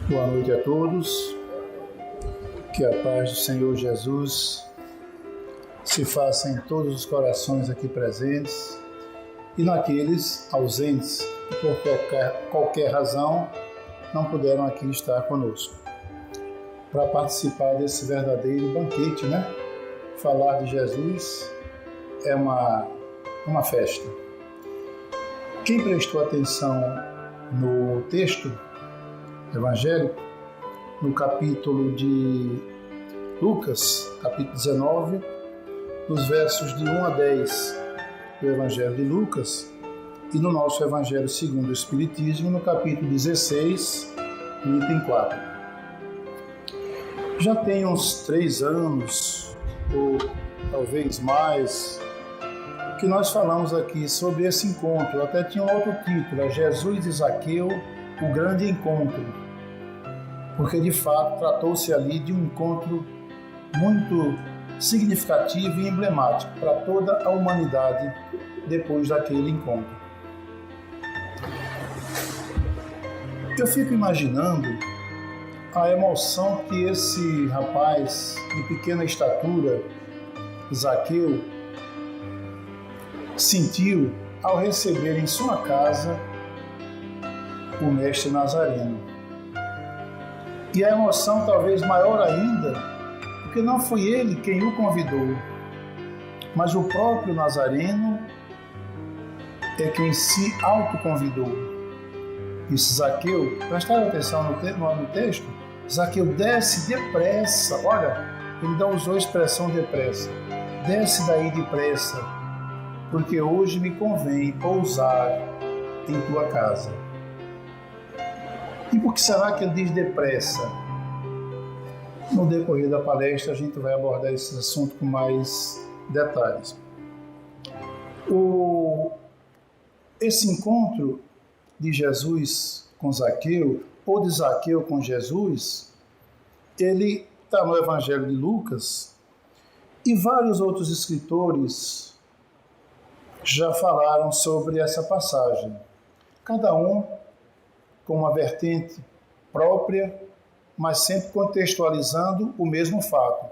Boa noite a todos, que a paz do Senhor Jesus se faça em todos os corações aqui presentes e naqueles ausentes que por qualquer razão não puderam aqui estar conosco, para participar desse verdadeiro banquete, né? Falar de Jesus é uma festa. Quem prestou atenção no texto evangélico, no capítulo de Lucas, capítulo 19, nos versos de 1 a 10 do Evangelho de Lucas, e no nosso Evangelho segundo o Espiritismo, no capítulo 16, no item 4. Já tem uns 3 anos, ou talvez mais, que nós falamos aqui sobre esse encontro. Até tinha um outro título, Jesus e Zaqueu, o grande encontro, porque de fato tratou-se ali de um encontro muito significativo e emblemático para toda a humanidade depois daquele encontro. Eu fico imaginando a emoção que esse rapaz de pequena estatura, Zaqueu, sentiu ao receber em sua casa o mestre Nazareno. E a emoção talvez maior ainda, porque não foi ele quem o convidou, mas o próprio Nazareno é quem se autoconvidou. Disse Zaqueu, prestaram atenção no texto? Zaqueu, desce depressa. Olha, ele não usou a expressão depressa. Desce daí depressa, porque hoje me convém pousar em tua casa. E por que será que ele diz depressa? No decorrer da palestra a gente vai abordar esse assunto com mais detalhes. Esse encontro de Jesus com Zaqueu, ou de Zaqueu com Jesus, ele está no Evangelho de Lucas, e vários outros escritores já falaram sobre essa passagem. Cada um com uma vertente própria, mas sempre contextualizando o mesmo fato.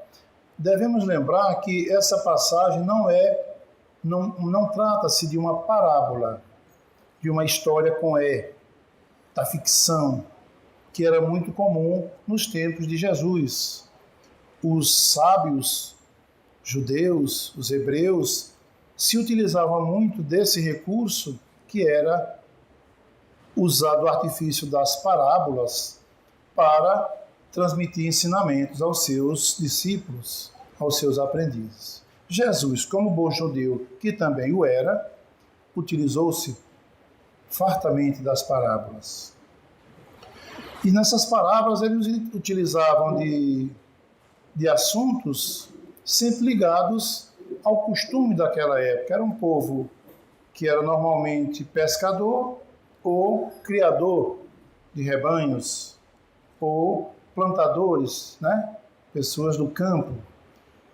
Devemos lembrar que essa passagem não trata-se de uma parábola, de uma história com da ficção, que era muito comum nos tempos de Jesus. Os sábios judeus, os hebreus, se utilizavam muito desse recurso que era usar o artifício das parábolas para transmitir ensinamentos aos seus discípulos, aos seus aprendizes. Jesus, como bom judeu que também o era, utilizou-se fartamente das parábolas. E nessas parábolas eles utilizavam de assuntos sempre ligados ao costume daquela época. Era um povo que era normalmente pescador, ou criador de rebanhos, ou plantadores, né? Pessoas do campo,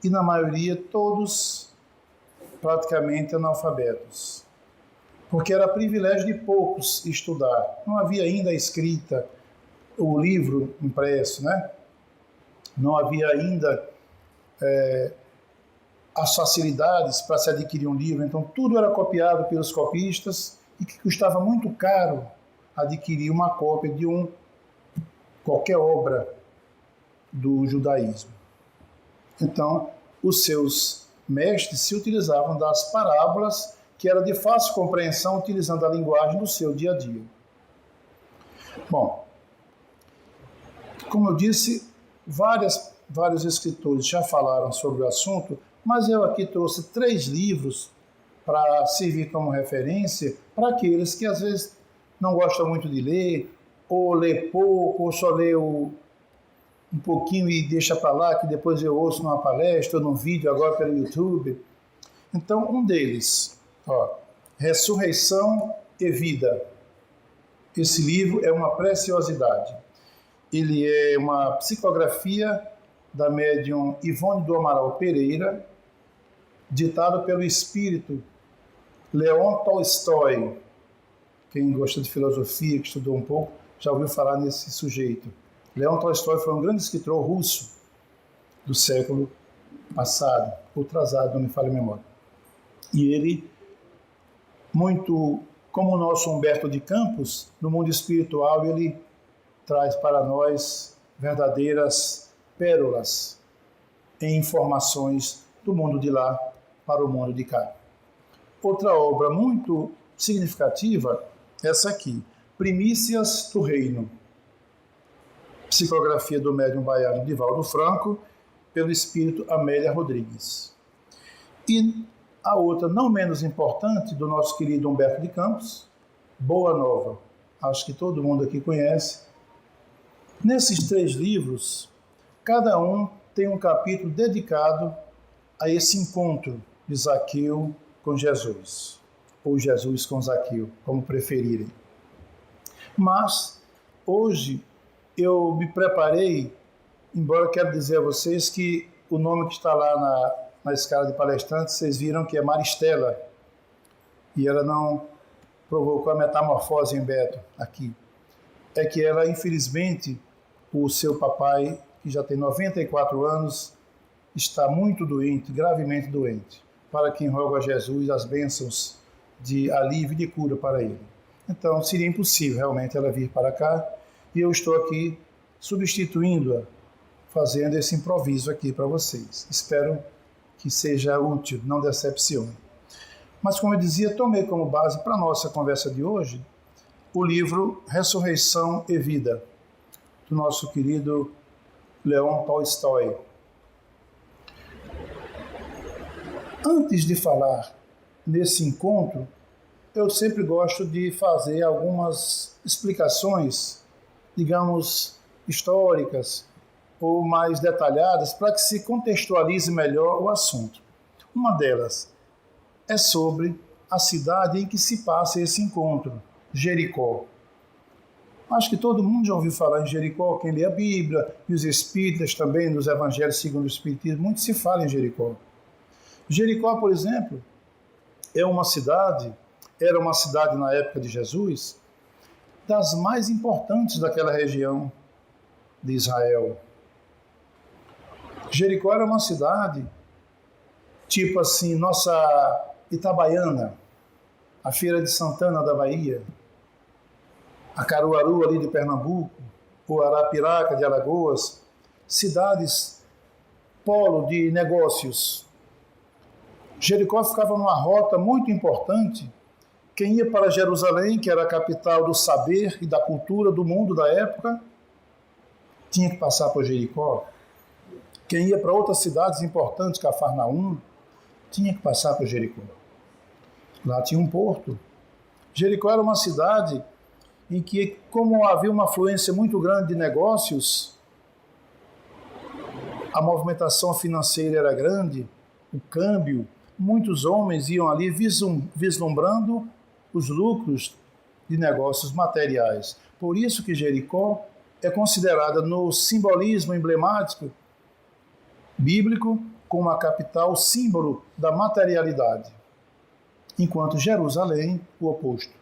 e na maioria todos praticamente analfabetos, porque era privilégio de poucos estudar. Não havia ainda a escrita, o livro impresso, né? Não havia ainda as facilidades para se adquirir um livro, então tudo era copiado pelos copistas, e que custava muito caro adquirir uma cópia de qualquer obra do judaísmo. Então, os seus mestres se utilizavam das parábolas, que era de fácil compreensão, utilizando a linguagem do seu dia a dia. Bom, como eu disse, vários escritores já falaram sobre o assunto, mas eu aqui trouxe 3 livros para servir como referência para aqueles que às vezes não gostam muito de ler, ou lê pouco, ou só lê um pouquinho e deixa para lá, que depois eu ouço numa palestra ou num vídeo agora pelo YouTube. Então, um deles, Ressurreição e Vida. Esse livro é uma preciosidade. Ele é uma psicografia da médium Ivone do Amaral Pereira, ditado pelo espírito Leon Tolstói, quem gosta de filosofia, que estudou um pouco, já ouviu falar nesse sujeito. Leon Tolstói foi um grande escritor russo do século passado, ultrasado, não me falha a memória. E ele, muito como o nosso Humberto de Campos, no mundo espiritual, ele traz para nós verdadeiras pérolas em informações do mundo de lá para o mundo de cá. Outra obra muito significativa, essa aqui, Primícias do Reino, psicografia do médium baiano Divaldo Franco, pelo espírito Amélia Rodrigues. E a outra, não menos importante, do nosso querido Humberto de Campos, Boa Nova. Acho que todo mundo aqui conhece. Nesses 3 livros, cada um tem um capítulo dedicado a esse encontro de Zaqueu com Jesus, ou Jesus com Zaqueu, como preferirem. Mas, hoje, eu me preparei, embora quero dizer a vocês que o nome que está lá na escala de palestrantes, vocês viram que é Maristela, e ela não provocou a metamorfose em Beto aqui. É que ela, infelizmente, o seu papai, que já tem 94 anos, está muito doente, gravemente doente, para quem roga a Jesus as bênçãos de alívio e de cura para ele. Então, seria impossível realmente ela vir para cá, e eu estou aqui substituindo-a, fazendo esse improviso aqui para vocês. Espero que seja útil, não decepcione. Mas, como eu dizia, tomei como base para a nossa conversa de hoje o livro Ressurreição e Vida, do nosso querido Leon Tolstói. Antes de falar nesse encontro, eu sempre gosto de fazer algumas explicações, digamos, históricas ou mais detalhadas, para que se contextualize melhor o assunto. Uma delas é sobre a cidade em que se passa esse encontro, Jericó. Acho que todo mundo já ouviu falar em Jericó, quem lê a Bíblia, e os espíritas também, nos evangelhos segundo o Espiritismo, muito se fala em Jericó. Jericó, por exemplo, era uma cidade na época de Jesus, das mais importantes daquela região de Israel. Jericó era uma cidade, tipo assim, nossa Itabaiana, a Feira de Santana da Bahia, a Caruaru ali de Pernambuco, o Arapiraca de Alagoas, cidades polo de negócios. Jericó ficava numa rota muito importante. Quem ia para Jerusalém, que era a capital do saber e da cultura do mundo da época, tinha que passar por Jericó. Quem ia para outras cidades importantes, Cafarnaum, tinha que passar por Jericó. Lá tinha um porto. Jericó era uma cidade em que, como havia uma afluência muito grande de negócios, a movimentação financeira era grande, o câmbio, muitos homens iam ali vislumbrando os lucros de negócios materiais. Por isso que Jericó é considerada no simbolismo emblemático bíblico como a capital símbolo da materialidade, enquanto Jerusalém, o oposto.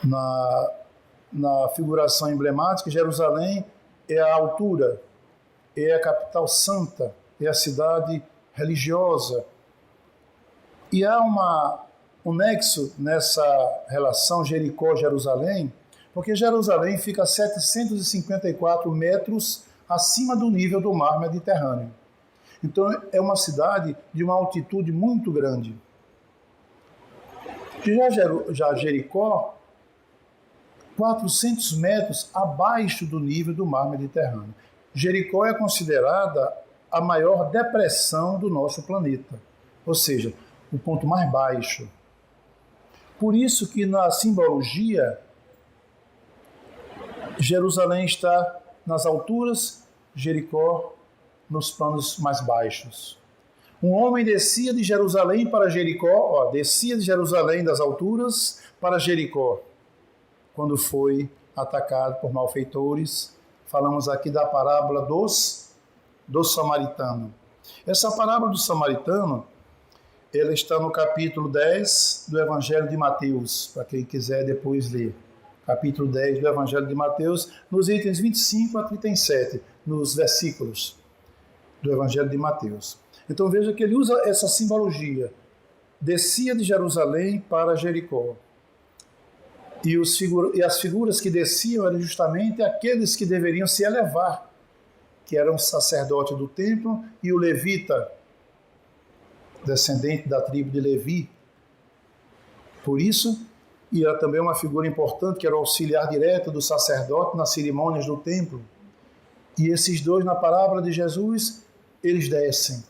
Na figuração emblemática, Jerusalém é a altura, é a capital santa, é a cidade religiosa. E há um nexo nessa relação Jericó-Jerusalém, porque Jerusalém fica a 754 metros acima do nível do mar Mediterrâneo. Então é uma cidade de uma altitude muito grande. Já Jericó, 400 metros abaixo do nível do mar Mediterrâneo. Jericó é considerada a maior depressão do nosso planeta, ou seja, o ponto mais baixo. Por isso que na simbologia, Jerusalém está nas alturas, Jericó nos planos mais baixos. Um homem descia de Jerusalém para Jericó, descia de Jerusalém das alturas para Jericó, quando foi atacado por malfeitores. Falamos aqui da parábola do samaritano. Essa parábola do samaritano Ela está no capítulo 10 do Evangelho de Mateus, para quem quiser depois ler. Capítulo 10 do Evangelho de Mateus, nos itens 25 a 37, nos versículos do Evangelho de Mateus. Então veja que ele usa essa simbologia. Descia de Jerusalém para Jericó. E as figuras que desciam eram justamente aqueles que deveriam se elevar, que eram o sacerdote do templo e o levita, descendente da tribo de Levi. Por isso, e era também uma figura importante, que era o auxiliar direto do sacerdote nas cerimônias do templo. E esses dois, na parábola de Jesus, eles descem.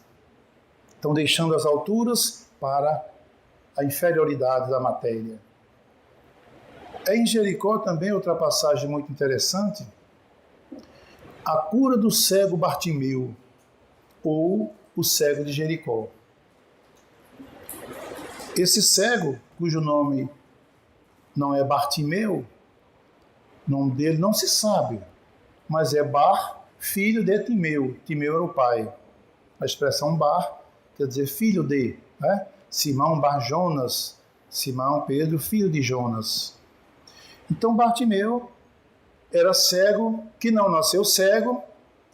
Estão deixando as alturas para a inferioridade da matéria. Em Jericó também outra passagem muito interessante, a cura do cego Bartimeu, ou o cego de Jericó. Esse cego, cujo nome não é Bartimeu, o nome dele não se sabe, mas é Bar, filho de Timeu. Timeu era o pai. A expressão Bar quer dizer filho de, né? Simão Bar Jonas, Simão Pedro, filho de Jonas. Então Bartimeu era cego, que não nasceu cego,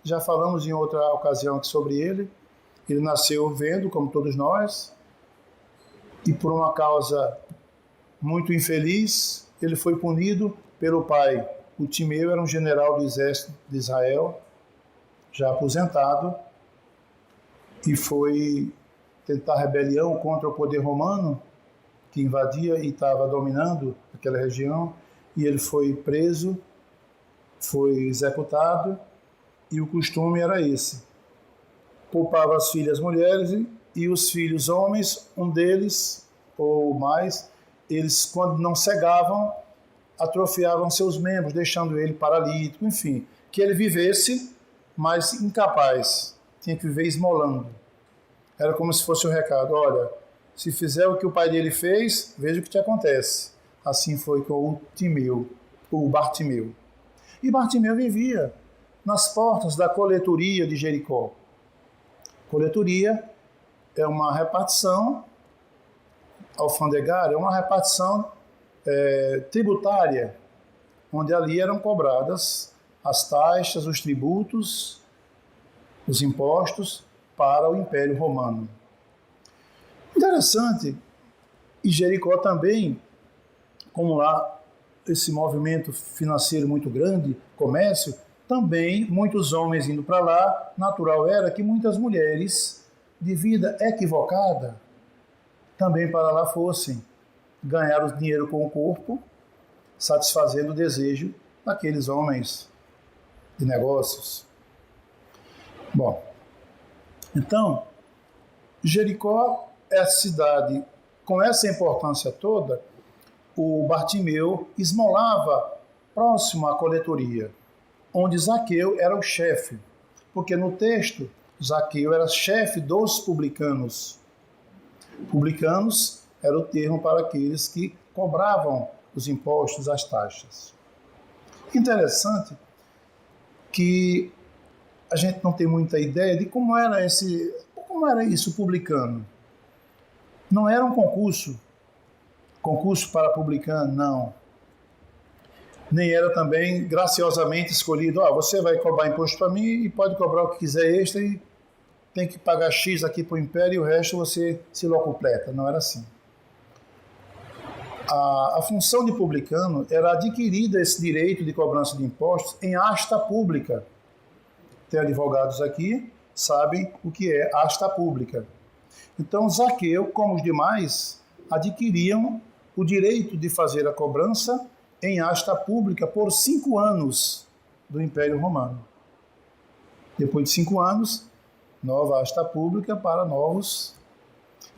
já falamos em outra ocasião aqui sobre ele. Ele nasceu vendo, como todos nós, e por uma causa muito infeliz, ele foi punido pelo pai. O Timeu era um general do exército de Israel, já aposentado, e foi tentar rebelião contra o poder romano, que invadia e estava dominando aquela região, e ele foi preso, foi executado, e o costume era esse. Poupava as filhas mulheres e os filhos homens, um deles, ou mais, eles, quando não cegavam, atrofiavam seus membros, deixando ele paralítico, enfim, que ele vivesse, mas incapaz, tinha que viver esmolando. Era como se fosse um recado: olha, se fizer o que o pai dele fez, veja o que te acontece. Assim foi com o Timeu, o Bartimeu. E Bartimeu vivia nas portas da coletoria de Jericó. Coletoria é uma repartição alfandegária, é uma repartição tributária, onde ali eram cobradas as taxas, os tributos, os impostos para o Império Romano. Interessante, e Jericó também, como lá esse movimento financeiro muito grande, comércio, também muitos homens indo para lá, natural era que muitas mulheres de vida equivocada também para lá fossem ganhar o dinheiro com o corpo, satisfazendo o desejo daqueles homens de negócios. Bom, então, Jericó é a cidade com essa importância toda. O Bartimeu esmolava próximo à coletoria, onde Zaqueu era o chefe, porque no texto Zaqueu era chefe dos publicanos. Publicanos era o termo para aqueles que cobravam os impostos, as taxas. Interessante que a gente não tem muita ideia de como era isso publicano. Não era um concurso para publicano, não. Nem era também graciosamente escolhido: você vai cobrar imposto para mim e pode cobrar o que quiser extra e tem que pagar X aqui para o Império e o resto você se locupleta. Não era assim. A função de publicano era adquirida esse direito de cobrança de impostos em asta pública. Tem advogados aqui, sabem o que é asta pública. Então, Zaqueu, como os demais, adquiriam o direito de fazer a cobrança em asta pública por 5 anos do Império Romano. Depois de 5 anos, nova asta pública para novos.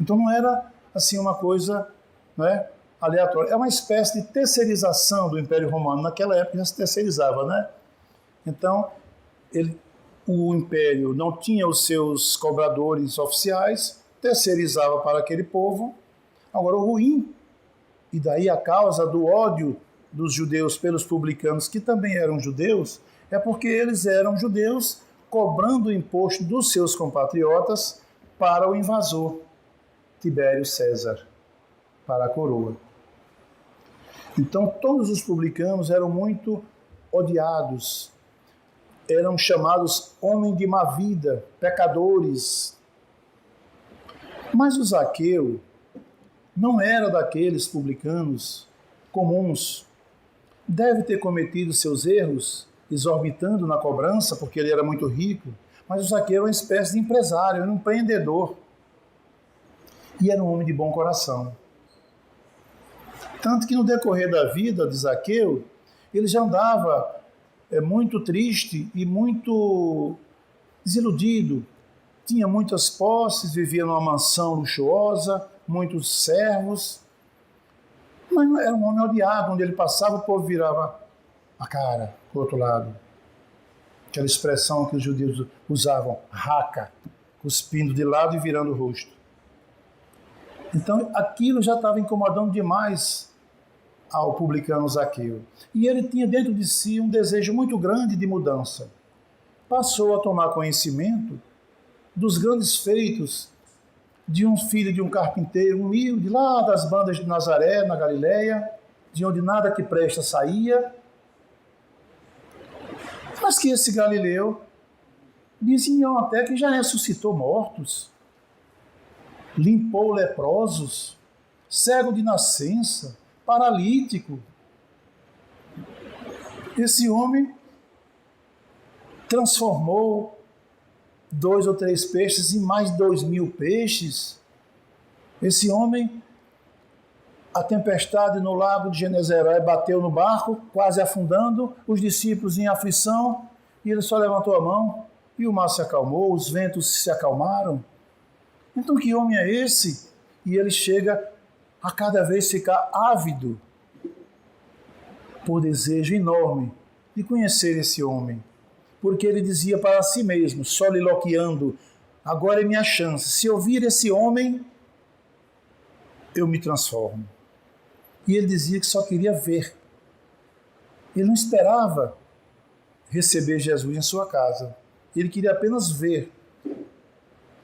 Então não era assim uma coisa, né, aleatória. É uma espécie de terceirização do Império Romano. Naquela época já se terceirizava, né? Então, o Império não tinha os seus cobradores oficiais, terceirizava para aquele povo. Agora, o ruim, e daí a causa do ódio dos judeus pelos publicanos, que também eram judeus, é porque eles eram judeus cobrando o imposto dos seus compatriotas para o invasor. Tibério César para a coroa. Então todos os publicanos eram muito odiados, eram chamados homens de má vida, pecadores. Mas o Zaqueu não era daqueles publicanos comuns. Deve ter cometido seus erros, exorbitando na cobrança, porque ele era muito rico, mas o Zaqueu era uma espécie de empresário, era um empreendedor. E era um homem de bom coração. Tanto que no decorrer da vida de Zaqueu, ele já andava muito triste e muito desiludido. Tinha muitas posses, vivia numa mansão luxuosa, muitos servos, mas era um homem odiado. Onde ele passava, o povo virava a cara para o outro lado. Aquela expressão que os judeus usavam, raca, cuspindo de lado e virando o rosto. Então aquilo já estava incomodando demais ao publicano Zaqueu. E ele tinha dentro de si um desejo muito grande de mudança. Passou a tomar conhecimento dos grandes feitos de um filho de um carpinteiro humilde, lá das bandas de Nazaré, na Galileia, de onde nada que presta saía, mas que esse Galileu diziam até que já ressuscitou mortos, limpou leprosos, cego de nascença, paralítico. Esse homem transformou 2 ou 3 peixes em mais de 2.000 peixes. Esse homem, a tempestade no lago de Genezaré bateu no barco, quase afundando, os discípulos em aflição, e ele só levantou a mão, e o mar se acalmou, os ventos se acalmaram. Então que homem é esse? E ele chega a cada vez ficar ávido por desejo enorme de conhecer esse homem. Porque ele dizia para si mesmo, soliloquiando, agora é minha chance, se eu vir esse homem, eu me transformo. E ele dizia que só queria ver. Ele não esperava receber Jesus em sua casa. Ele queria apenas ver.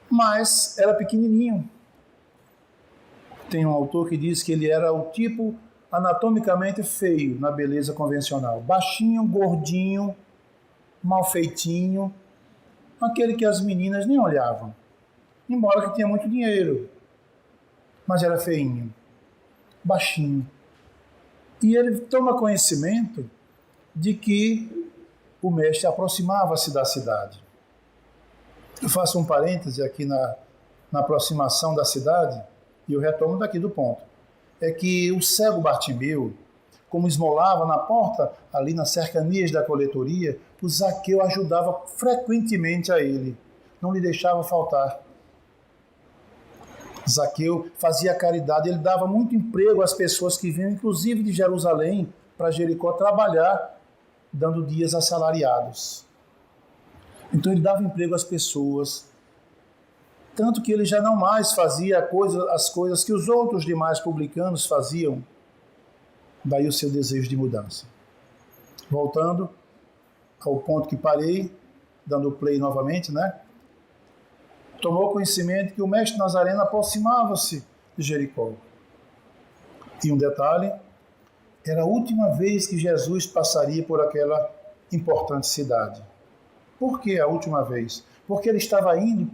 Mas era pequenininho. Tem um autor que diz que ele era o tipo anatomicamente feio na beleza convencional. Baixinho, gordinho, mal feitinho, aquele que as meninas nem olhavam. Embora que tinha muito dinheiro. Mas era feinho, baixinho. E ele toma conhecimento de que o mestre aproximava-se da cidade. Eu faço um parêntese aqui na aproximação da cidade, e eu retomo daqui do ponto. É que o cego Bartimeu, como esmolava na porta, ali nas cercanias da coletoria, o Zaqueu ajudava frequentemente a ele, não lhe deixava faltar. Zaqueu fazia caridade, ele dava muito emprego às pessoas que vinham, inclusive de Jerusalém, para Jericó trabalhar, dando dias assalariados. Então ele dava emprego às pessoas, tanto que ele já não mais fazia as coisas que os outros demais publicanos faziam. Daí o seu desejo de mudança. Voltando ao ponto que parei, dando play novamente, né? Tomou conhecimento que o mestre Nazareno aproximava-se de Jericó. E um detalhe, era a última vez que Jesus passaria por aquela importante cidade. Por que a última vez? Porque ele estava indo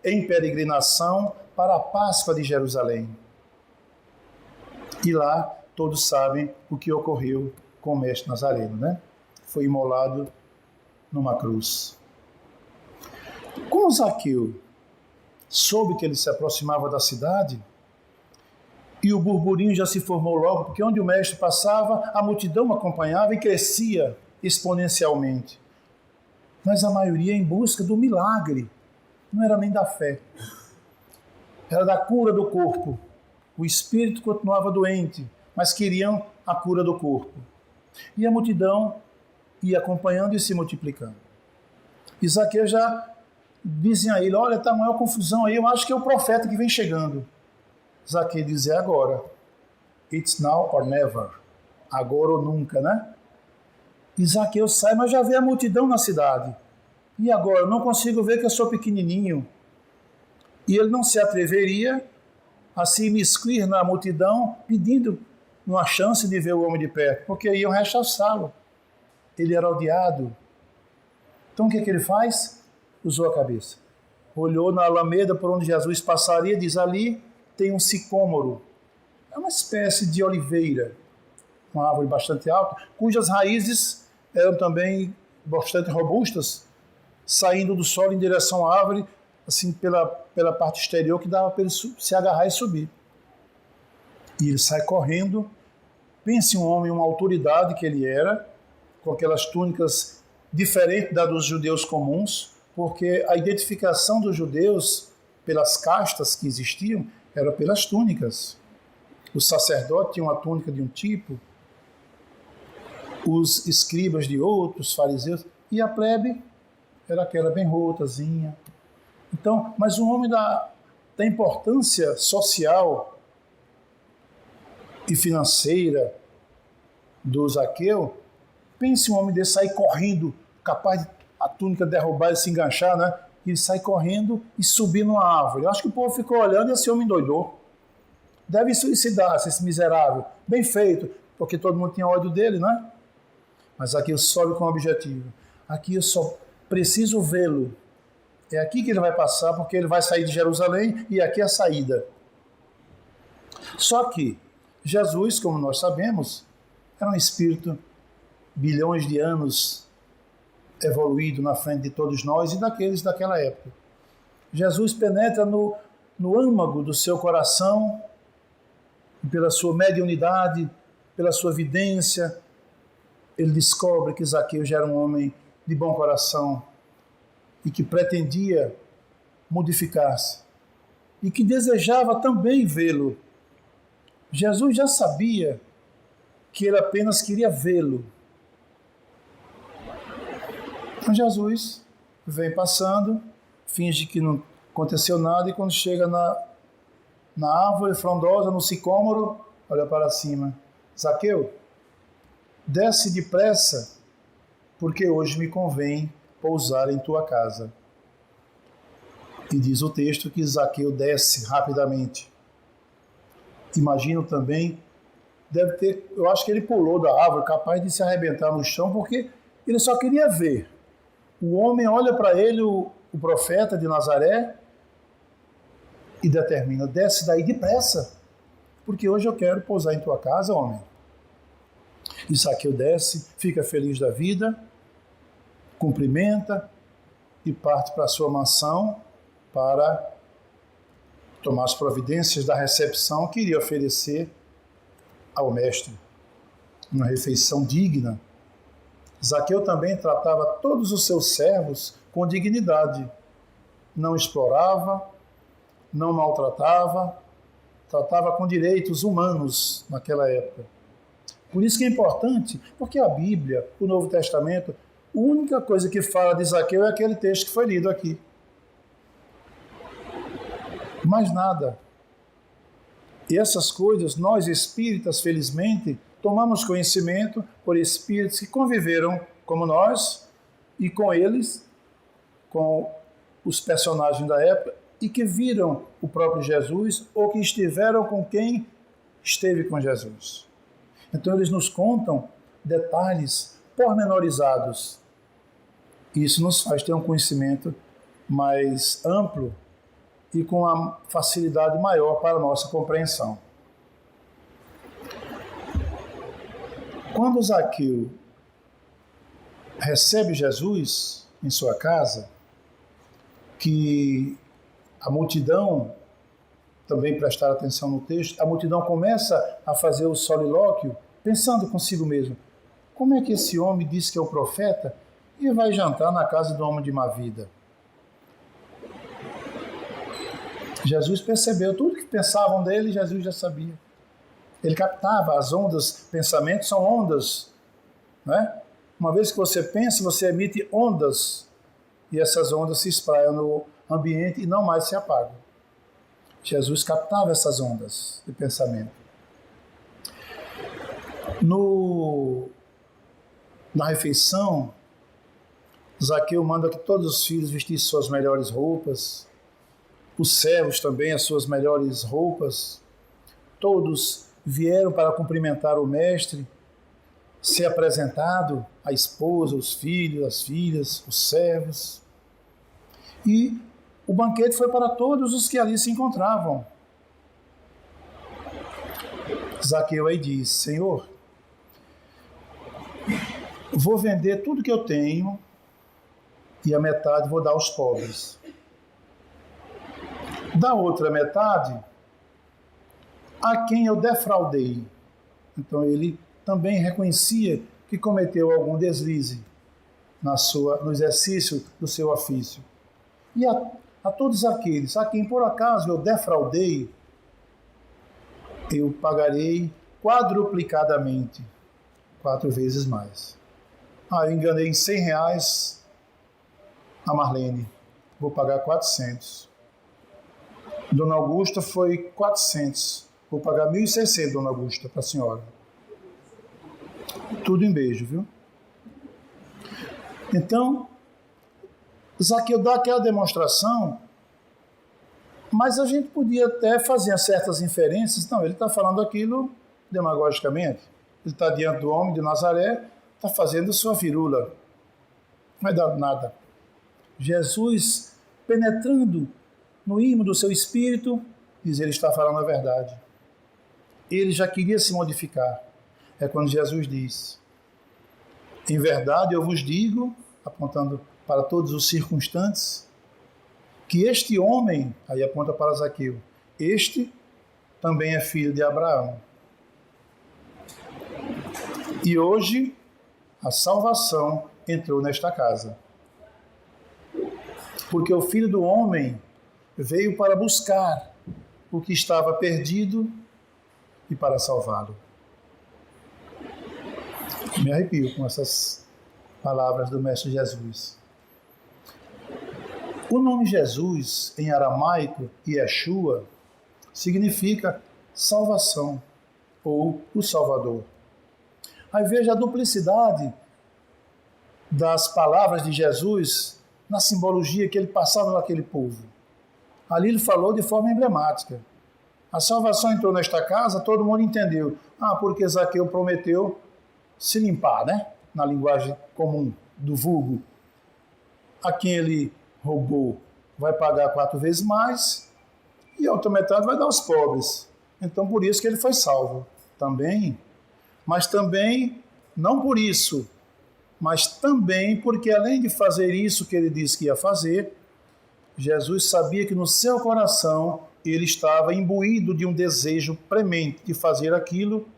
em peregrinação para a Páscoa de Jerusalém. E lá todos sabem o que ocorreu com o mestre Nazareno, né? Foi imolado numa cruz. Como Zaqueu soube que ele se aproximava da cidade, e o burburinho já se formou logo, porque onde o mestre passava, a multidão acompanhava e crescia exponencialmente. Mas a maioria em busca do milagre, não era nem da fé. Era da cura do corpo. O espírito continuava doente, mas queriam a cura do corpo. E a multidão ia acompanhando e se multiplicando. E Zaqueu já dizia a ele, olha, está a maior confusão aí, eu acho que é o profeta que vem chegando. Zaqueu dizia, agora. It's now or never. Agora ou nunca, né? E Zaqueu sai, mas já vê a multidão na cidade. E agora? Eu não consigo ver que eu sou pequenininho. E ele não se atreveria a se imiscuir na multidão, pedindo uma chance de ver o homem de perto, porque iam rechaçá-lo. Ele era odiado. Então o que ele faz? Usou a cabeça. Olhou na alameda por onde Jesus passaria, diz: ali tem um sicômoro. É uma espécie de oliveira, uma árvore bastante alta, cujas raízes eram também bastante robustas, saindo do solo em direção à árvore, assim pela parte exterior, que dava para ele se agarrar e subir. E ele sai correndo. Pense um homem, uma autoridade que ele era, com aquelas túnicas diferentes da dos judeus comuns, porque a identificação dos judeus pelas castas que existiam era pelas túnicas. O sacerdote tinha uma túnica de um tipo, os escribas de outros, fariseus, e a plebe era aquela bem rotazinha. Então, mas um homem da importância social e financeira do Zaqueu, pense um homem desse sair correndo, capaz de a túnica derrubar e se enganchar, né? E ele sai correndo e subir numa árvore. Eu acho que o povo ficou olhando e esse homem endoidou. Deve suicidar-se, esse miserável. Bem feito, porque todo mundo tinha ódio dele, né? Mas aqui eu sobe com um objetivo. Aqui eu só preciso vê-lo. É aqui que ele vai passar, porque ele vai sair de Jerusalém e aqui é a saída. Só que Jesus, como nós sabemos, era um espírito bilhões de anos evoluído na frente de todos nós e daqueles daquela época. Jesus penetra no âmago do seu coração, e pela sua mediunidade, pela sua vidência, ele descobre que Zaqueu já era um homem de bom coração e que pretendia modificar-se e que desejava também vê-lo. Jesus já sabia que ele apenas queria vê-lo. Então Jesus vem passando, finge que não aconteceu nada, e quando chega na árvore frondosa, no sicômoro, olha para cima: Zaqueu, desce depressa, porque hoje me convém pousar em tua casa. E diz o texto que Zaqueu desce rapidamente. Imagino também, eu acho que ele pulou da árvore, capaz de se arrebentar no chão, porque ele só queria ver. O homem olha para ele, o profeta de Nazaré, e determina: desce daí depressa, porque hoje eu quero pousar em tua casa, homem. E Zaqueu desce, fica feliz da vida, cumprimenta e parte para a sua mansão para tomar as providências da recepção que iria oferecer ao mestre. Uma refeição digna. Zaqueu também tratava todos os seus servos com dignidade. Não explorava, não maltratava, tratava com direitos humanos naquela época. Por isso que é importante, porque a Bíblia, o Novo Testamento, a única coisa que fala de Zaqueu é aquele texto que foi lido aqui. Mais nada. E essas coisas, nós espíritas, felizmente, tomamos conhecimento por espíritos que conviveram como nós e com eles, com os personagens da época, e que viram o próprio Jesus ou que estiveram com quem esteve com Jesus. Então eles nos contam detalhes pormenorizados. Isso nos faz ter um conhecimento mais amplo e com uma facilidade maior para a nossa compreensão. Quando Zaqueu recebe Jesus em sua casa, que a multidão, também prestar atenção no texto, a multidão começa a fazer o solilóquio, pensando consigo mesmo: como é que esse homem diz que é o profeta e vai jantar na casa do homem de má vida? Jesus percebeu tudo que pensavam dele, Jesus já sabia. Ele captava as ondas, pensamentos são ondas, né? Uma vez que você pensa, você emite ondas, e essas ondas se espraiam no ambiente e não mais se apagam. Jesus captava essas ondas de pensamento. Na refeição, Zaqueu manda que todos os filhos vestissem suas melhores roupas, os servos também as suas melhores roupas. Todos vieram para cumprimentar o mestre, ser apresentado a esposa, os filhos, as filhas, os servos. E o banquete foi para todos os que ali se encontravam. Zaqueu aí diz: Senhor, vou vender tudo que eu tenho e a metade vou dar aos pobres. Da outra metade, a quem eu defraudei. Então ele também reconhecia que cometeu algum deslize no exercício do seu ofício. E a todos aqueles a quem por acaso eu defraudei, eu pagarei quadruplicadamente, 4 vezes mais. Eu enganei em R$100 a Marlene, vou pagar 400. Dona Augusta foi 400, vou pagar 1.600, Dona Augusta, para a senhora. Tudo em beijo, viu? Então, Zaqueu dá aquela demonstração, mas a gente podia até fazer certas inferências. Não, ele está falando aquilo demagogicamente. Ele está diante do homem de Nazaré, está fazendo sua firula. Não vai dar nada. Jesus, penetrando no ímã do seu espírito, diz: ele está falando a verdade. Ele já queria se modificar. É quando Jesus diz: em verdade eu vos digo, apontando para todos os circunstantes, que este homem, aí aponta para Zaqueu, este também é filho de Abraão. E hoje a salvação entrou nesta casa. Porque o Filho do Homem veio para buscar o que estava perdido e para salvá-lo. Me arrepio com essas palavras do Mestre Jesus. O nome Jesus, em aramaico, Yeshua, significa salvação ou o Salvador. Aí veja a duplicidade das palavras de Jesus na simbologia que ele passava naquele povo. Ali ele falou de forma emblemática. A salvação entrou nesta casa, todo mundo entendeu. Porque Zaqueu prometeu se limpar, né? Na linguagem comum do vulgo. A quem ele roubou vai pagar 4 vezes mais e a outra metade vai dar aos pobres. Então por isso que ele foi salvo também. Mas também, não por isso, mas também porque além de fazer isso que ele disse que ia fazer, Jesus sabia que no seu coração ele estava imbuído de um desejo premente de fazer aquilo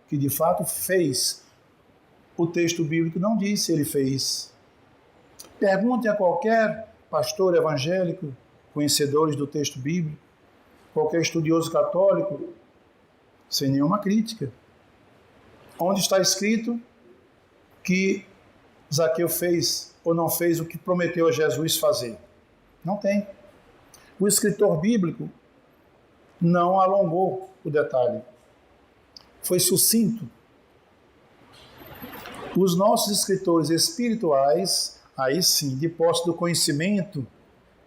que de fato fez. O texto bíblico não diz se ele fez. Pergunte a qualquer pastor evangélico, conhecedores do texto bíblico, qualquer estudioso católico, sem nenhuma crítica. Onde está escrito que Zaqueu fez ou não fez o que prometeu a Jesus fazer? Não tem. O escritor bíblico não alongou o detalhe. Foi sucinto. Os nossos escritores espirituais, aí sim, de posse do conhecimento,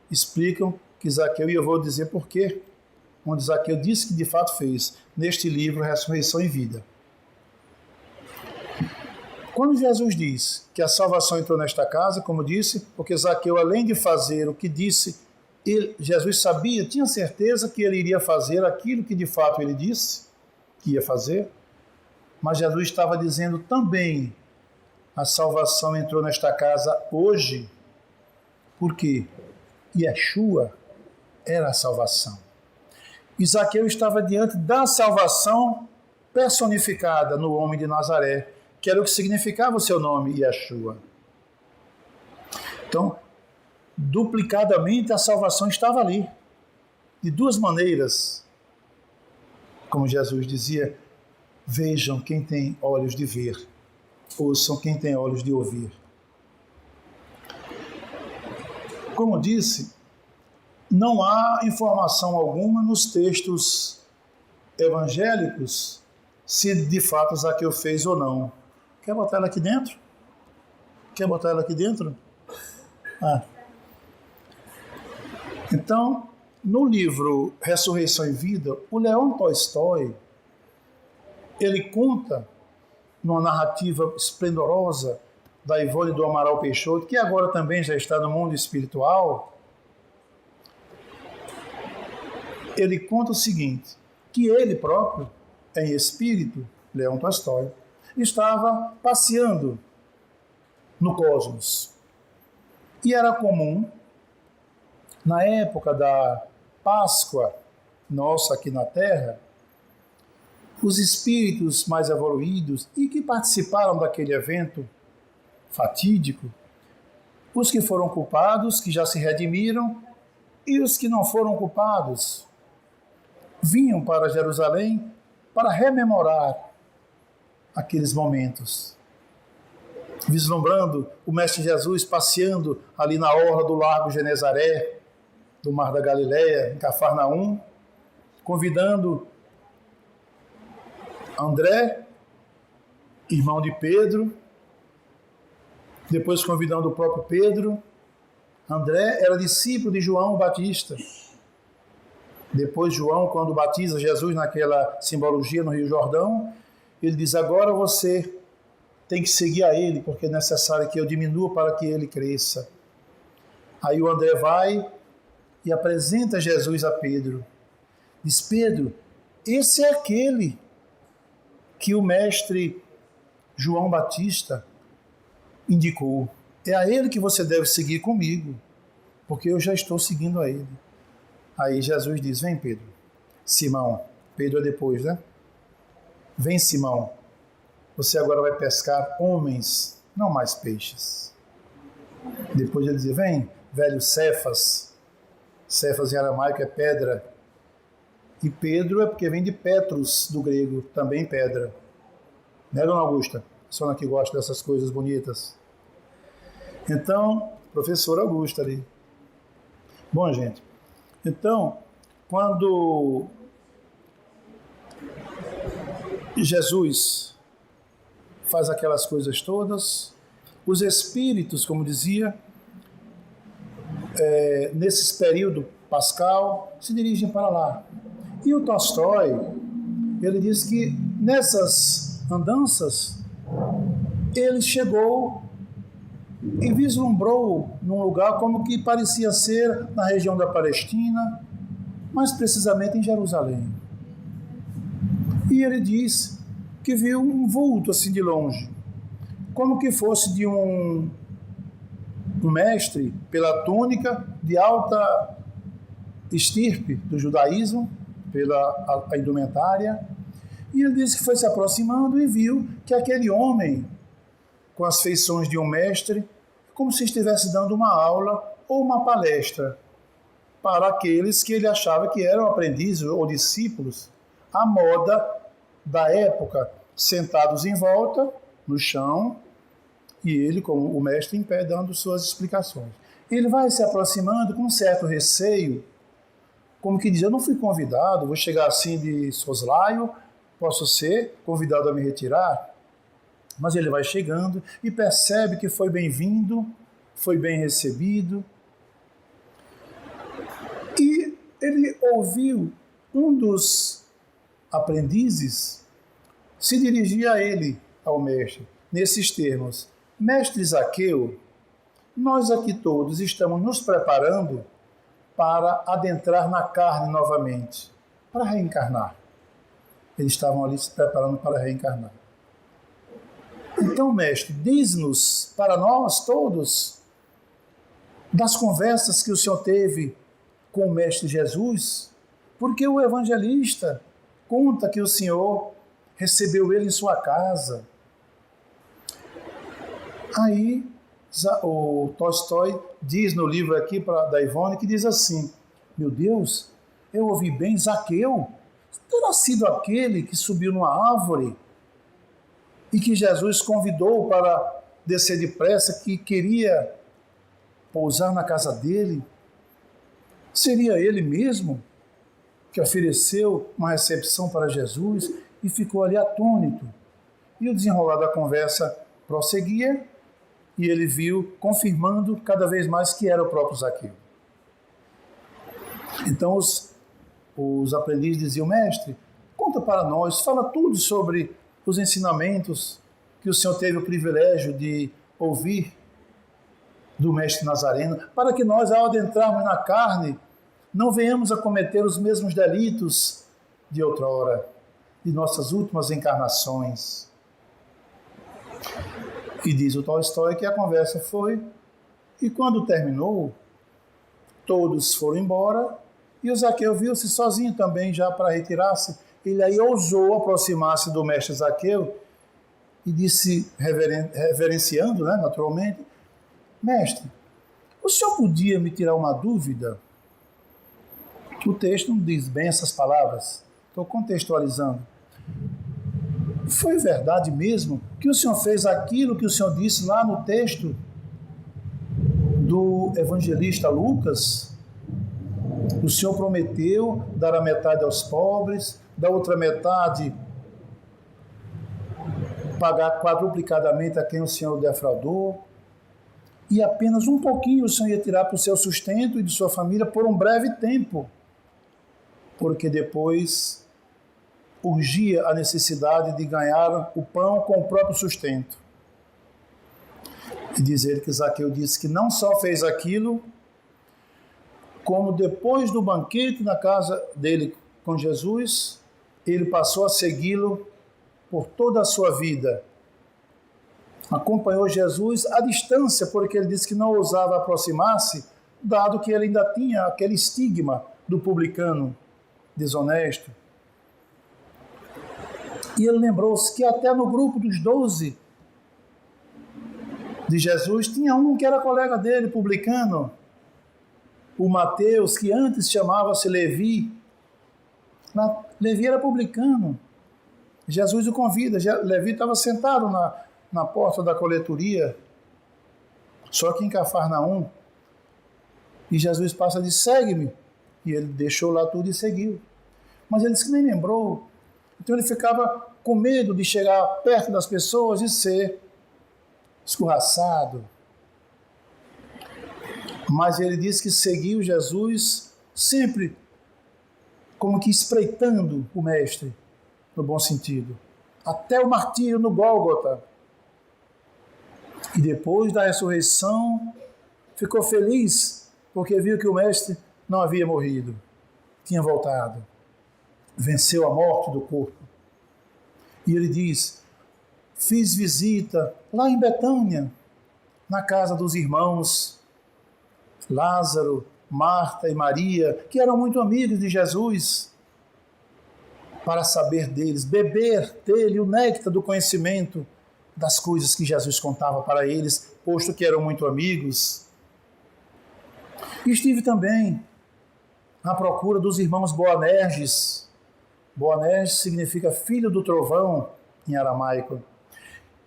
explicam que Zaqueu, e eu vou dizer por quê, onde Zaqueu disse que de fato fez, neste livro Ressurreição e Vida. Quando Jesus diz que a salvação entrou nesta casa, como disse, porque Zaqueu, além de fazer o que disse, Jesus sabia, tinha certeza que ele iria fazer aquilo que de fato ele disse que ia fazer, mas Jesus estava dizendo também: a salvação entrou nesta casa hoje, porque Yeshua era a salvação. E Zaqueu estava diante da salvação personificada no homem de Nazaré, que era o que significava o seu nome, Yeshua. Então, duplicadamente a salvação estava ali, de 2 maneiras. Como Jesus dizia: vejam quem tem olhos de ver, ouçam quem tem olhos de ouvir. Como disse, não há informação alguma nos textos evangélicos se de fato Zaqueu fez ou não. Quer botar ela aqui dentro? Quer botar ela aqui dentro? Então, no livro Ressurreição e Vida, o Leão Tolstói, ele conta, numa narrativa esplendorosa da Ivone do Amaral Peixoto, que agora também já está no mundo espiritual, ele conta o seguinte, que ele próprio, em espírito, Leão Tolstói, estava passeando no cosmos. E era comum, na época da Páscoa nossa aqui na Terra, os espíritos mais evoluídos e que participaram daquele evento fatídico, os que foram culpados, que já se redimiram, e os que não foram culpados, vinham para Jerusalém para rememorar aqueles momentos, vislumbrando o Mestre Jesus passeando ali na orla do Largo Genezaré, do Mar da Galileia, em Cafarnaum, convidando André, irmão de Pedro, depois convidando o próprio Pedro. André era discípulo de João Batista. Depois João, quando batiza Jesus naquela simbologia no Rio Jordão, ele diz, agora você tem que seguir a ele, porque é necessário que eu diminua para que ele cresça. Aí o André vai e apresenta Jesus a Pedro. Diz, Pedro, esse é aquele que o mestre João Batista indicou. É a ele que você deve seguir comigo, porque eu já estou seguindo a ele. Aí Jesus diz, vem Pedro. Simão, Pedro é depois, né? Vem Simão, você agora vai pescar homens, não mais peixes. Depois ele diz, vem velho Cefas. Cefas em aramaico é pedra. E Pedro é porque vem de Petros, do grego, também pedra. Né, dona Augusta? A senhora que gosta dessas coisas bonitas. Então, professora Augusta ali. Bom, gente, então, quando Jesus faz aquelas coisas todas, os espíritos, como dizia, nesses período pascal, se dirigem para lá. E o Tolstói, ele diz que nessas andanças, ele chegou e vislumbrou num lugar como que parecia ser na região da Palestina, mais precisamente em Jerusalém. E ele diz que viu um vulto assim de longe, como que fosse de um mestre pela túnica de alta estirpe do judaísmo, pela a indumentária, e ele disse que foi se aproximando e viu que aquele homem, com as feições de um mestre, como se estivesse dando uma aula ou uma palestra para aqueles que ele achava que eram aprendizes ou discípulos, à moda da época, sentados em volta, no chão, e ele, como o mestre, em pé, dando suas explicações. Ele vai se aproximando com um certo receio, como que diz, eu não fui convidado, vou chegar assim de soslaio, posso ser convidado a me retirar? Mas ele vai chegando e percebe que foi bem-vindo, foi bem recebido. E ele ouviu um dos aprendizes se dirigir a ele, ao mestre, nesses termos. Mestre Zaqueu, nós aqui todos estamos nos preparando para adentrar na carne novamente, para reencarnar. Eles estavam ali se preparando para reencarnar. Então, mestre, diz-nos para nós todos das conversas que o senhor teve com o mestre Jesus, porque o evangelista conta que o senhor recebeu ele em sua casa. Aí o Tolstói diz no livro aqui da Ivone, que diz assim, meu Deus, eu ouvi bem, Zaqueu, terá sido aquele que subiu numa árvore e que Jesus convidou para descer depressa, que queria pousar na casa dele? Seria ele mesmo que ofereceu uma recepção para Jesus e ficou ali atônito? E o desenrolar da conversa prosseguia e ele viu, confirmando cada vez mais que era o próprio Zaqueu. Então os aprendizes diziam: mestre, conta para nós, fala tudo sobre os ensinamentos que o Senhor teve o privilégio de ouvir do mestre Nazareno, para que nós, ao adentrarmos na carne, não venhamos a cometer os mesmos delitos de outrora, de nossas últimas encarnações. E diz o Tolstói que a conversa foi, e quando terminou, todos foram embora, e o Zaqueu viu-se sozinho também já para retirar-se. Ele aí ousou aproximar-se do mestre Zaqueu e disse, reverenciando, né, naturalmente: mestre, o senhor podia me tirar uma dúvida? O texto não diz bem essas palavras, estou contextualizando. Foi verdade mesmo que o senhor fez aquilo que o senhor disse lá no texto do evangelista Lucas? O senhor prometeu dar a metade aos pobres, da outra metade pagar quadruplicadamente a quem o senhor defraudou, e apenas um pouquinho o senhor ia tirar para o seu sustento e de sua família por um breve tempo, porque depois urgia a necessidade de ganhar o pão com o próprio sustento. E dizer que Zaqueu disse que não só fez aquilo, como depois do banquete na casa dele com Jesus, ele passou a segui-lo por toda a sua vida. Acompanhou Jesus à distância, porque ele disse que não ousava aproximar-se, dado que ele ainda tinha aquele estigma do publicano desonesto. E ele lembrou-se que até no grupo dos 12 de Jesus tinha um que era colega dele, publicano, o Mateus, que antes chamava-se Levi. Levi era publicano. Jesus o convida. Levi estava sentado na porta da coletoria, só que em Cafarnaum. E Jesus passa e diz: segue-me. E ele deixou lá tudo e seguiu. Mas ele disse que nem lembrou. Então ele ficava com medo de chegar perto das pessoas e ser escorraçado. Mas ele disse que seguiu Jesus sempre como que espreitando o mestre, no bom sentido, até o martírio no Gólgota. E depois da ressurreição, ficou feliz, porque viu que o mestre não havia morrido, tinha voltado, venceu a morte do corpo. E ele diz: fiz visita lá em Betânia, na casa dos irmãos Lázaro, Marta e Maria, que eram muito amigos de Jesus, para saber deles, beber dele o néctar do conhecimento das coisas que Jesus contava para eles, posto que eram muito amigos. E estive também à procura dos irmãos Boanerges. Boanerges significa filho do trovão em aramaico.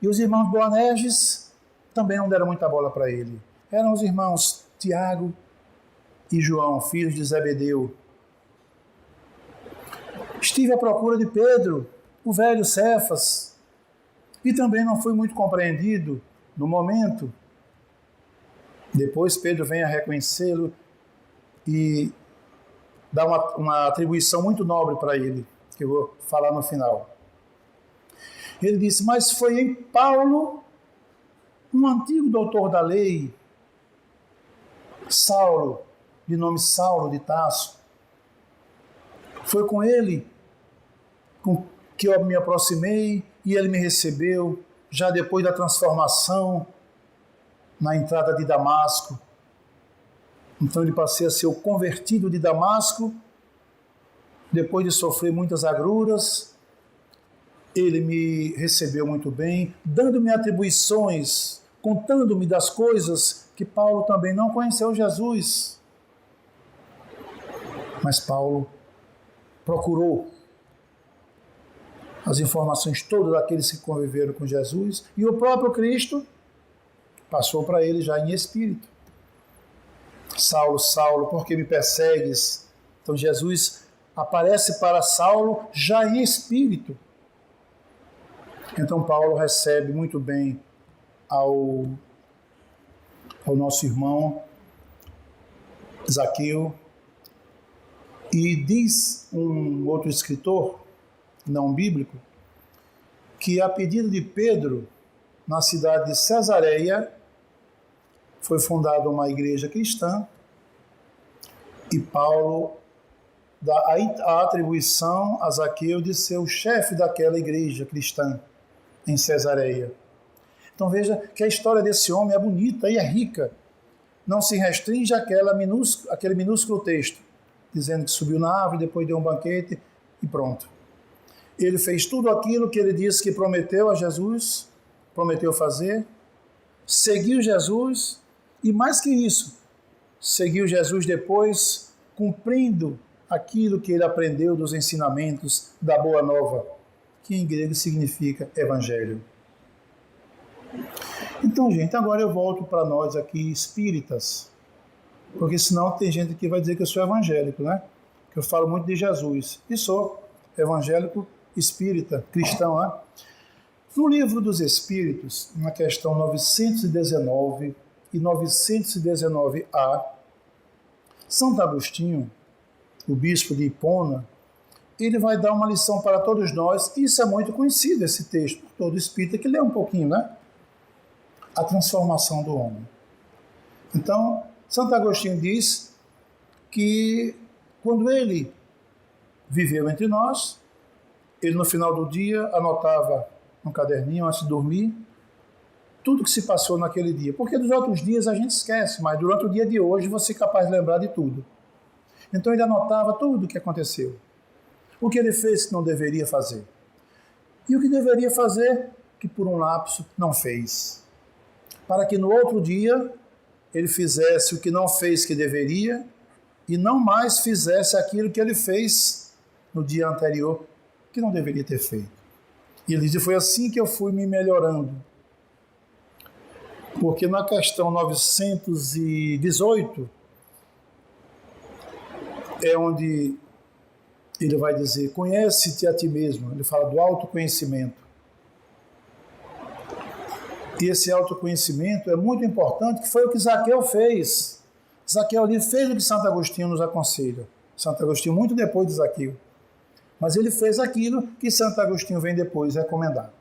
E os irmãos Boanerges também não deram muita bola para ele. Eram os irmãos Tiago e João, filhos de Zebedeu. Estive à procura de Pedro, o velho Cefas, e também não fui muito compreendido no momento. Depois Pedro vem a reconhecê-lo e dá uma atribuição muito nobre para ele, que eu vou falar no final. Ele disse: mas foi em Paulo, um antigo doutor da lei, Saulo, de nome Saulo de Tarso. Foi com ele que eu me aproximei e ele me recebeu, já depois da transformação na entrada de Damasco. Então ele passei a ser o convertido de Damasco, depois de sofrer muitas agruras. Ele me recebeu muito bem, dando-me atribuições, contando-me das coisas que Paulo também não conheceu Jesus. Mas Paulo procurou as informações todas daqueles que conviveram com Jesus, e o próprio Cristo passou para ele já em espírito. Saulo, Saulo, por que me persegues? Então Jesus aparece para Saulo já em espírito. Então Paulo recebe muito bem ao nosso irmão Zaqueu, E diz um outro escritor, não bíblico, que a pedido de Pedro, na cidade de Cesareia, foi fundada uma igreja cristã e Paulo dá a atribuição a Zaqueu de ser o chefe daquela igreja cristã em Cesareia. Então veja que a história desse homem é bonita e é rica. Não se restringe àquele minúsculo texto, dizendo que subiu na árvore, depois deu um banquete e pronto. Ele fez tudo aquilo que ele disse que prometeu a Jesus, prometeu fazer, seguiu Jesus e, mais que isso, seguiu Jesus depois, cumprindo aquilo que ele aprendeu dos ensinamentos da Boa Nova, que em grego significa Evangelho. Então, gente, agora eu volto para nós aqui espíritas, porque senão tem gente que vai dizer que eu sou evangélico, né? Que eu falo muito de Jesus, e sou evangélico espírita, cristão, né? No Livro dos Espíritos, na questão 919 e 919A, Santo Agostinho, o bispo de Hipona, ele vai dar uma lição para todos nós. Isso é muito conhecido, esse texto, por todo espírita que lê um pouquinho, né? A transformação do homem. Então, Santo Agostinho diz que quando ele viveu entre nós, ele no final do dia anotava no caderninho antes de dormir tudo que se passou naquele dia. Porque dos outros dias a gente esquece, mas durante o dia de hoje você é capaz de lembrar de tudo. Então ele anotava tudo o que aconteceu. O que ele fez que não deveria fazer. E o que deveria fazer que por um lapso não fez. Para que no outro dia ele fizesse o que não fez que deveria e não mais fizesse aquilo que ele fez no dia anterior que não deveria ter feito. E ele diz, foi assim que eu fui me melhorando. Porque na questão 918 é onde ele vai dizer, conhece-te a ti mesmo. Ele fala do autoconhecimento. E esse autoconhecimento é muito importante, que foi o que Zaqueu fez. Zaqueu ali fez o que Santo Agostinho nos aconselha. Santo Agostinho muito depois de Zaqueu. Mas ele fez aquilo que Santo Agostinho vem depois recomendar.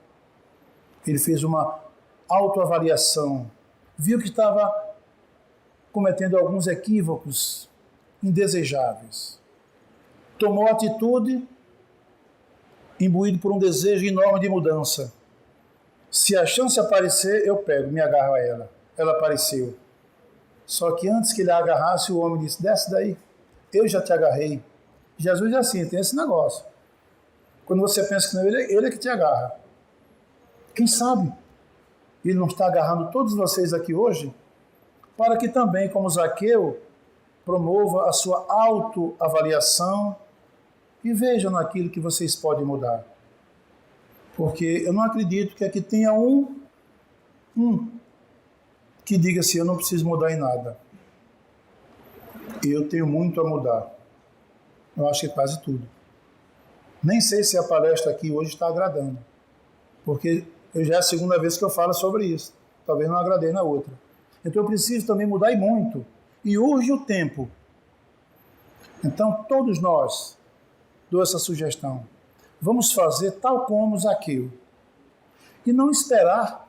Ele fez uma autoavaliação, viu que estava cometendo alguns equívocos indesejáveis. Tomou atitude, imbuído por um desejo enorme de mudança. Se a chance aparecer, eu pego, me agarro a ela. Ela apareceu. Só que antes que ele a agarrasse, o homem disse, desce daí, eu já te agarrei. Jesus é assim, tem esse negócio. Quando você pensa que não, ele é que te agarra. Quem sabe ele não está agarrando todos vocês aqui hoje, para que também, como Zaqueu, promova a sua autoavaliação e vejam naquilo que vocês podem mudar. Porque eu não acredito que aqui tenha um que diga assim, eu não preciso mudar em nada. Eu tenho muito a mudar. Eu acho que quase tudo. Nem sei se a palestra aqui hoje está agradando. Porque já é a segunda vez que eu falo sobre isso. Talvez não agradei na outra. Então eu preciso também mudar e muito. E urge o tempo. Então todos nós, dou essa sugestão, vamos fazer tal como Zaqueu. E não esperar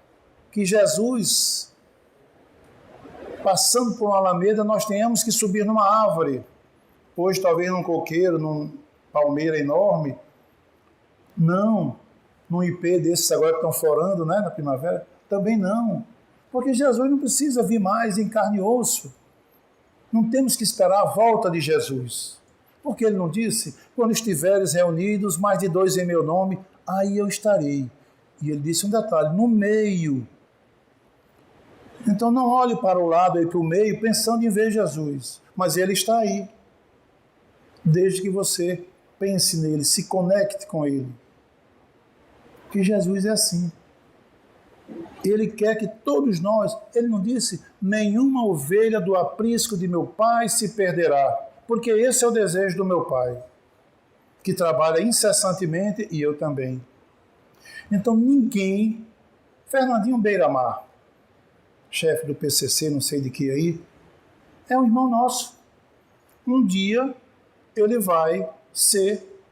que Jesus, passando por uma alameda, nós tenhamos que subir numa árvore. Hoje talvez num coqueiro, num palmeira enorme. Não. Num ipê desses agora que estão florando, né, na primavera. Também não. Porque Jesus não precisa vir mais em carne e osso. Não temos que esperar a volta de Jesus. Porque ele não disse, quando estiveres reunidos, mais de 2 em meu nome, aí eu estarei. E ele disse um detalhe, no meio. Então não olhe para o lado e para o meio pensando em ver Jesus. Mas ele está aí. Desde que você pense nele, se conecte com ele. Porque Jesus é assim. Ele quer que todos nós, ele não disse, nenhuma ovelha do aprisco de meu Pai se perderá. Porque esse é o desejo do meu Pai, que trabalha incessantemente e eu também. Então ninguém, Fernandinho Beiramar, chefe do PCC, não sei de que aí, é um irmão nosso. Um dia ele vai ser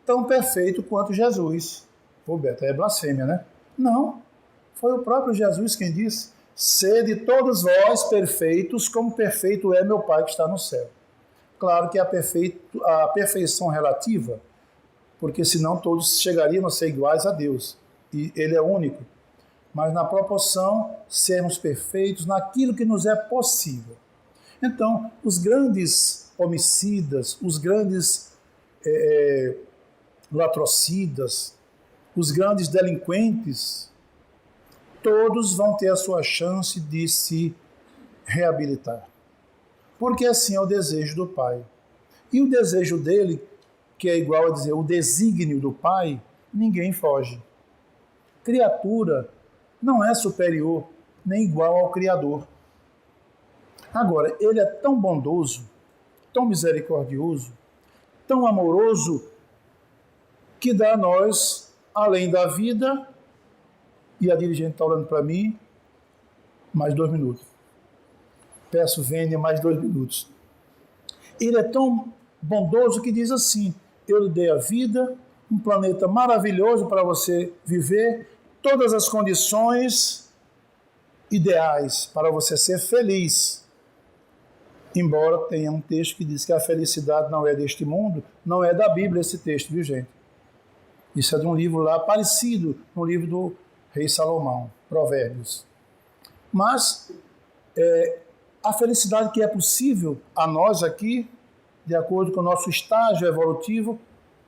tão perfeito quanto Jesus. Pô, Beto, é blasfêmia, né? Não, foi o próprio Jesus quem disse: sede todos vós perfeitos, como perfeito é meu Pai que está no céu. Claro que a perfeição relativa, porque senão todos chegariam a ser iguais a Deus, e Ele é único. Mas na proporção, sermos perfeitos naquilo que nos é possível. Então, os grandes homicidas, os grandes latrocidas, os grandes delinquentes, todos vão ter a sua chance de se reabilitar. Porque assim é o desejo do Pai. E o desejo dele, que é igual a dizer o desígnio do Pai, ninguém foge. Criatura não é superior nem igual ao Criador. Agora, ele é tão bondoso, tão misericordioso, tão amoroso, que dá a nós, além da vida, e a dirigente está olhando para mim, mais 2 minutos. Peço, Vênia, mais 2 minutos. Ele é tão bondoso que diz assim: eu lhe dei a vida, um planeta maravilhoso para você viver, todas as condições ideais para você ser feliz. Embora tenha um texto que diz que a felicidade não é deste mundo, não é da Bíblia esse texto, viu, gente? Isso é de um livro lá parecido, no livro do Rei Salomão, Provérbios. Mas a felicidade que é possível a nós aqui, de acordo com o nosso estágio evolutivo,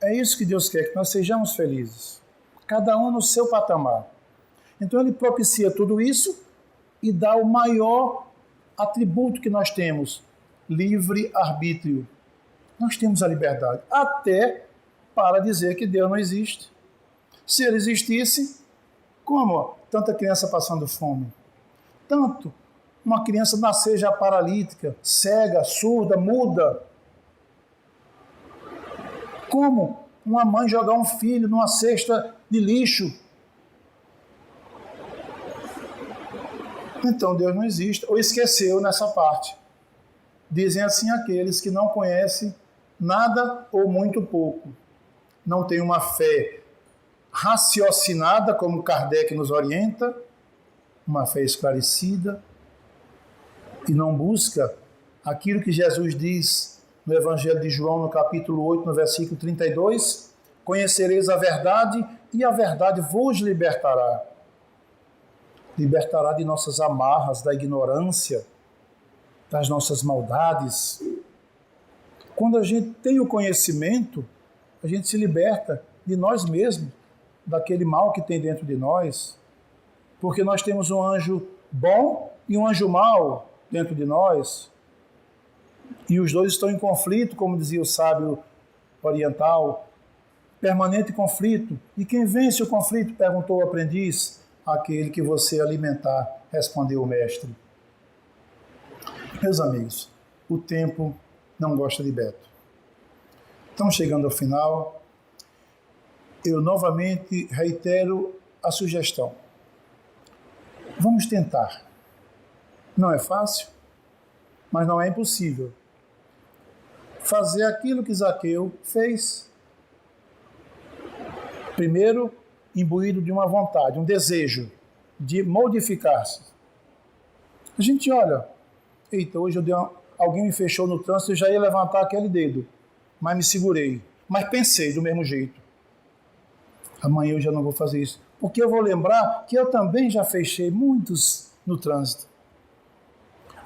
é isso que Deus quer, que nós sejamos felizes. Cada um no seu patamar. Então ele propicia tudo isso e dá o maior atributo que nós temos: livre-arbítrio. Nós temos a liberdade, até para dizer que Deus não existe. Se ele existisse, como tanta criança passando fome? Tanto uma criança nascer já paralítica, cega, surda, muda. Como uma mãe jogar um filho numa cesta de lixo? Então Deus não existe, ou esqueceu nessa parte. Dizem assim aqueles que não conhecem nada ou muito pouco. Não têm uma fé raciocinada, como Kardec nos orienta, uma fé esclarecida, e não busca aquilo que Jesus diz no Evangelho de João, no capítulo 8, no versículo 32, conhecereis a verdade e a verdade vos libertará. Libertará de nossas amarras, da ignorância, das nossas maldades. Quando a gente tem o conhecimento, a gente se liberta de nós mesmos, daquele mal que tem dentro de nós, porque nós temos um anjo bom e um anjo mau dentro de nós, e os dois estão em conflito, como dizia o sábio oriental, permanente conflito. E quem vence o conflito? Perguntou o aprendiz. Aquele que você alimentar, respondeu o mestre. Meus amigos, o tempo não gosta de Beto. Estamos chegando ao final. Eu novamente reitero a sugestão. Vamos tentar. Não é fácil, mas não é impossível. Fazer aquilo que Zaqueu fez. Primeiro, imbuído de uma vontade, um desejo de modificar-se. A gente olha, eita, hoje alguém me fechou no trânsito, eu já ia levantar aquele dedo, mas me segurei. Mas pensei do mesmo jeito. Amanhã eu já não vou fazer isso, porque eu vou lembrar que eu também já fechei muitos no trânsito.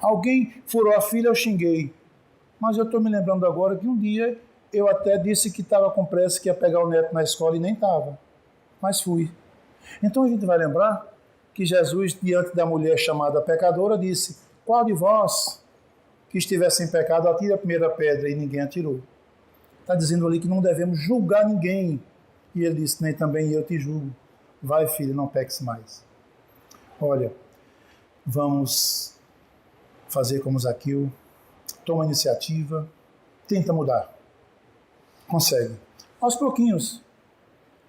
Alguém furou a fila, eu xinguei. Mas eu estou me lembrando agora que um dia eu até disse que estava com pressa, que ia pegar o neto na escola e nem estava. Mas fui. Então a gente vai lembrar que Jesus, diante da mulher chamada pecadora, disse: qual de vós que estivesse em pecado, atire a primeira pedra, e ninguém atirou. Está dizendo ali que não devemos julgar ninguém. E ele disse: nem também eu te julgo. Vai, filho, não peques mais. Olha, vamos fazer como Zaqueu. Toma iniciativa, tenta mudar. Consegue. Aos pouquinhos.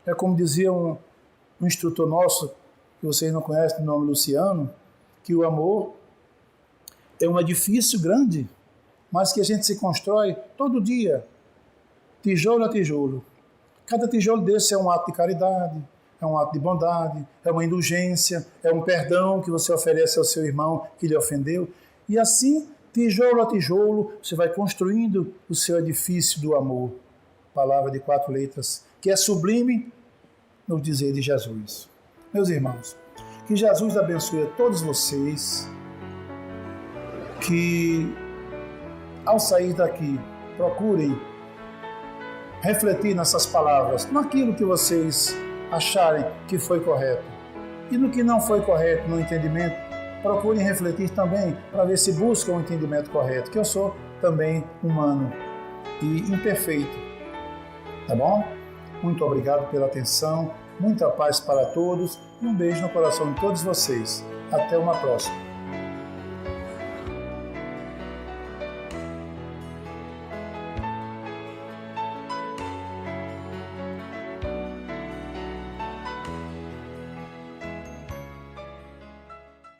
É como dizia um instrutor nosso, que vocês não conhecem, do nome Luciano, que o amor é um edifício grande, mas que a gente se constrói todo dia, tijolo a tijolo. Cada tijolo desse é um ato de caridade, é um ato de bondade, é uma indulgência, é um perdão que você oferece ao seu irmão que lhe ofendeu. E assim, tijolo a tijolo, você vai construindo o seu edifício do amor. Palavra de 4 letras, que é sublime no dizer de Jesus. Meus irmãos, que Jesus abençoe a todos vocês, que ao sair daqui procurem refletir nessas palavras, naquilo que vocês acharem que foi correto. E no que não foi correto no entendimento, procurem refletir também para ver se buscam o entendimento correto, que eu sou também humano e imperfeito. Tá bom? Muito obrigado pela atenção, muita paz para todos e um beijo no coração de todos vocês. Até uma próxima.